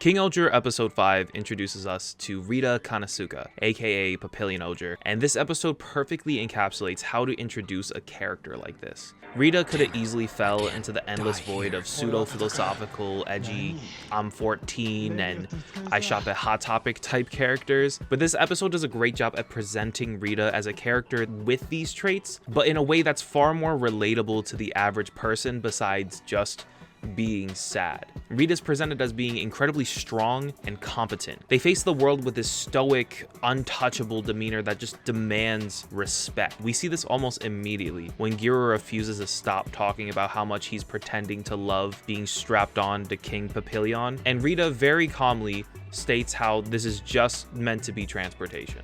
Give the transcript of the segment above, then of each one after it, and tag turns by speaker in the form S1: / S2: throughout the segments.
S1: KingOhger episode 5 introduces us to Rita Kanisuka, aka Papillion Ohger, and this episode perfectly encapsulates how to introduce a character like this. Rita could have easily fell into the endless void of pseudo-philosophical, edgy, I'm 14 and I shop at Hot Topic type characters, but this episode does a great job at presenting Rita as a character with these traits, but in a way that's far more relatable to the average person besides just being sad. Rita's presented as being incredibly strong and competent. They face the world with this stoic, untouchable demeanor that just demands respect. We see this almost immediately when Gira refuses to stop talking about how much he's pretending to love being strapped on to King Papillion, and Rita very calmly states how this is just meant to be transportation.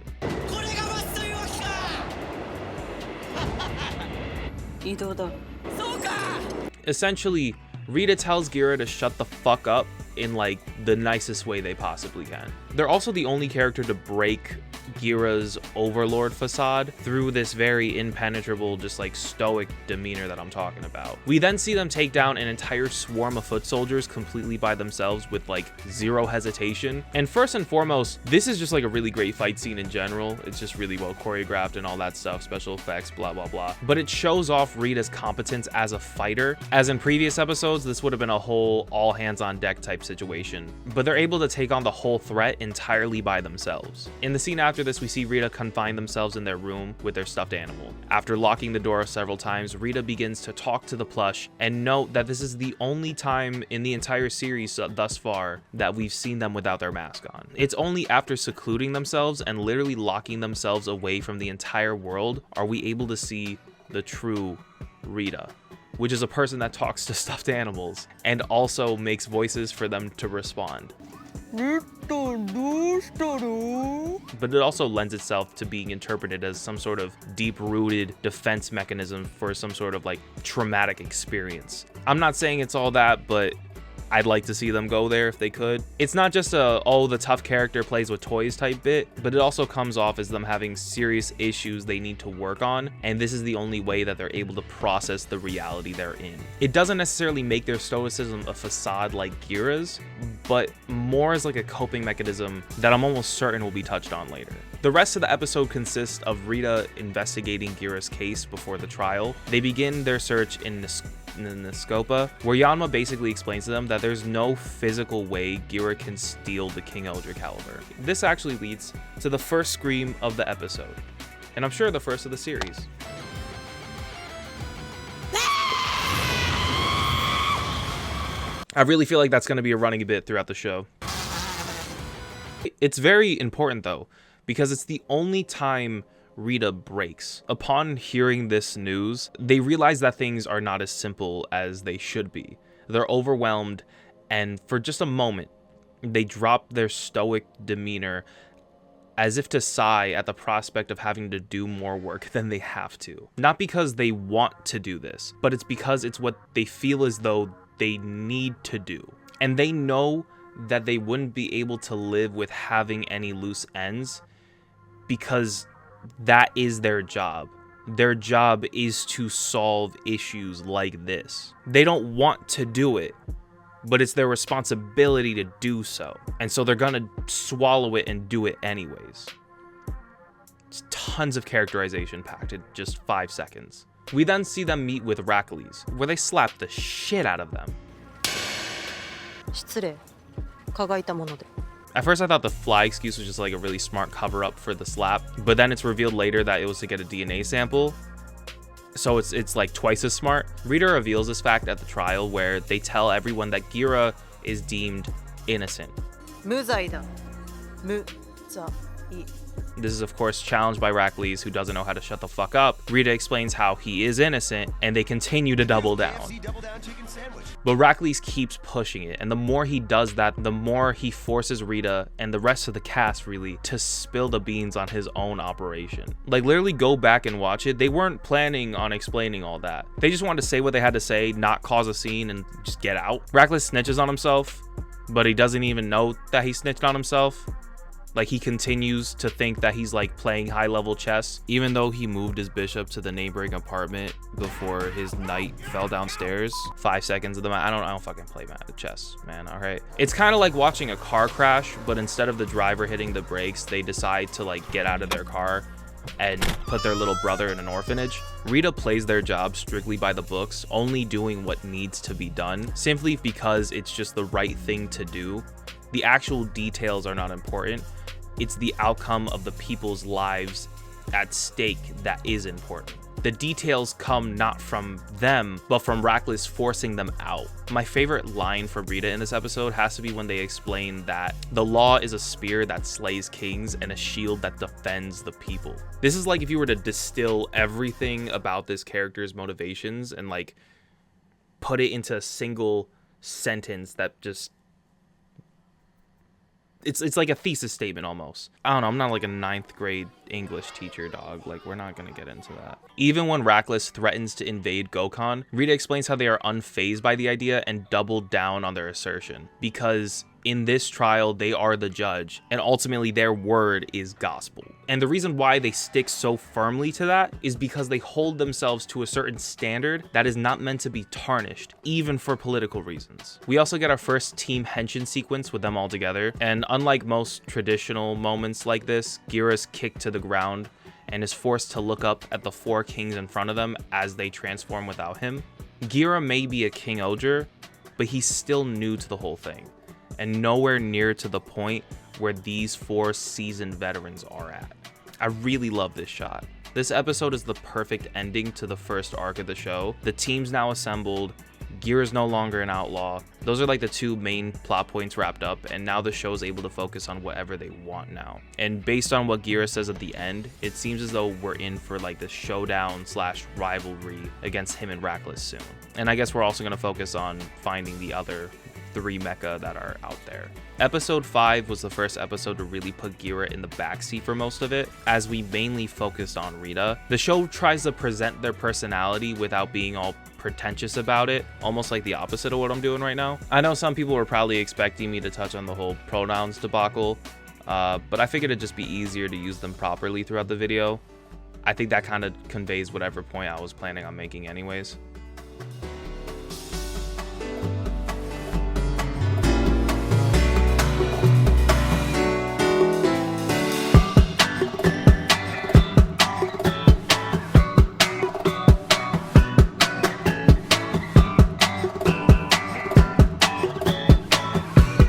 S1: Essentially, Rita tells Gira to shut the fuck up in like the nicest way they possibly can. They're also the only character to break Gira's overlord facade through this very impenetrable, just like stoic demeanor that I'm talking about. We then see them take down an entire swarm of foot soldiers completely by themselves with like zero hesitation. And first and foremost, this is just like a really great fight scene in general. It's just really well choreographed and all that stuff, special effects, blah, blah, blah. But it shows off Rita's competence as a fighter. As in previous episodes, this would have been a whole all hands on deck type situation, but they're able to take on the whole threat entirely by themselves. In the scene after this, we see Rita confine themselves in their room with their stuffed animal. After locking the door several times, Rita begins to talk to the plush and note that this is the only time in the entire series thus far that we've seen them without their mask on. It's only after secluding themselves and literally locking themselves away from the entire world are we able to see the true Rita, which is a person that talks to stuffed animals and also makes voices for them to respond. But it also lends itself to being interpreted as some sort of deep-rooted defense mechanism for some sort of like traumatic experience. I'm not saying it's all that, but I'd like to see them go there if they could. It's not just a, oh, the tough character plays with toys type bit, but it also comes off as them having serious issues they need to work on, and this is the only way that they're able to process the reality they're in. It doesn't necessarily make their stoicism a facade like Gira's, but more as like a coping mechanism that I'm almost certain will be touched on later. The rest of the episode consists of Rita investigating Gira's case before the trial. They begin their search in Niscopa, where Yanma basically explains to them that there's no physical way Gira can steal the KingOhger caliber. This actually leads to the first scream of the episode, and I'm sure the first of the series. I really feel like that's going to be a running bit throughout the show. It's very important though, because it's the only time Rita breaks. Upon hearing this news, they realize that things are not as simple as they should be. They're overwhelmed, and for just a moment, they drop their stoic demeanor as if to sigh at the prospect of having to do more work than they have to. Not because they want to do this, but it's because it's what they feel as though they need to do. And they know that they wouldn't be able to live with having any loose ends because that is their job. Their job is to solve issues like this. They don't want to do it, but it's their responsibility to do so. And so they're gonna swallow it and do it anyways. It's tons of characterization packed in just 5 seconds. We then see them meet with Heracles, where they slap the shit out of them. At first I thought the fly excuse was just like a really smart cover up for the slap, but then it's revealed later that it was to get a DNA sample. So it's like twice as smart. Rita reveals this fact at the trial where they tell everyone that Gira is deemed innocent. This is of course challenged by Heracles, who doesn't know how to shut the fuck up. Rita explains how he is innocent, and they continue to double down. But Heracles keeps pushing it, and the more he does that, the more he forces Rita and the rest of the cast really to spill the beans on his own operation. Like literally go back and watch it. They weren't planning on explaining all that. They just wanted to say what they had to say, not cause a scene, and just get out. Heracles snitches on himself, but he doesn't even know that he snitched on himself. Like, he continues to think that he's like playing high level chess, even though he moved his bishop to the neighboring apartment before his knight fell downstairs 5 seconds of the match. I don't fucking play chess, man. All right. It's kind of like watching a car crash, but instead of the driver hitting the brakes, they decide to like get out of their car and put their little brother in an orphanage. Rita plays their job strictly by the books, only doing what needs to be done, simply because it's just the right thing to do. The actual details are not important. It's the outcome of the people's lives at stake that is important. The details come not from them, but from Rackless forcing them out. My favorite line from Rita in this episode has to be when they explain that the law is a spear that slays kings and a shield that defends the people. This is like if you were to distill everything about this character's motivations and like put it into a single sentence that just... It's like a thesis statement almost. I don't know, I'm not like a 9th grade English teacher, dog. Like, we're not gonna get into that. Even when Rackless threatens to invade Gokon, Rita explains how they are unfazed by the idea and double down on their assertion. Because in this trial, they are the judge, and ultimately their word is gospel. And the reason why they stick so firmly to that is because they hold themselves to a certain standard that is not meant to be tarnished, even for political reasons. We also get our first team henshin sequence with them all together, and unlike most traditional moments like this, Gira's kicked to the ground and is forced to look up at the 4 kings in front of them as they transform without him. Gira may be a king-ohger, but he's still new to the whole thing, and nowhere near to the point where these 4 seasoned veterans are at. I really love this shot. This episode is the perfect ending to the first arc of the show. The team's now assembled, Gira's no longer an outlaw. Those are like the 2 main plot points wrapped up, and now the show's able to focus on whatever they want now. And based on what Gira says at the end, it seems as though we're in for like the showdown / rivalry against him and Rackless soon. And I guess we're also going to focus on finding the other 3 mecha that are out there. Episode 5 was the first episode to really put Gira in the backseat for most of it, as we mainly focused on Rita. The show tries to present their personality without being all pretentious about it, almost like the opposite of what I'm doing right now. I know some people were probably expecting me to touch on the whole pronouns debacle, but I figured it'd just be easier to use them properly throughout the video. I think that kind of conveys whatever point I was planning on making anyways.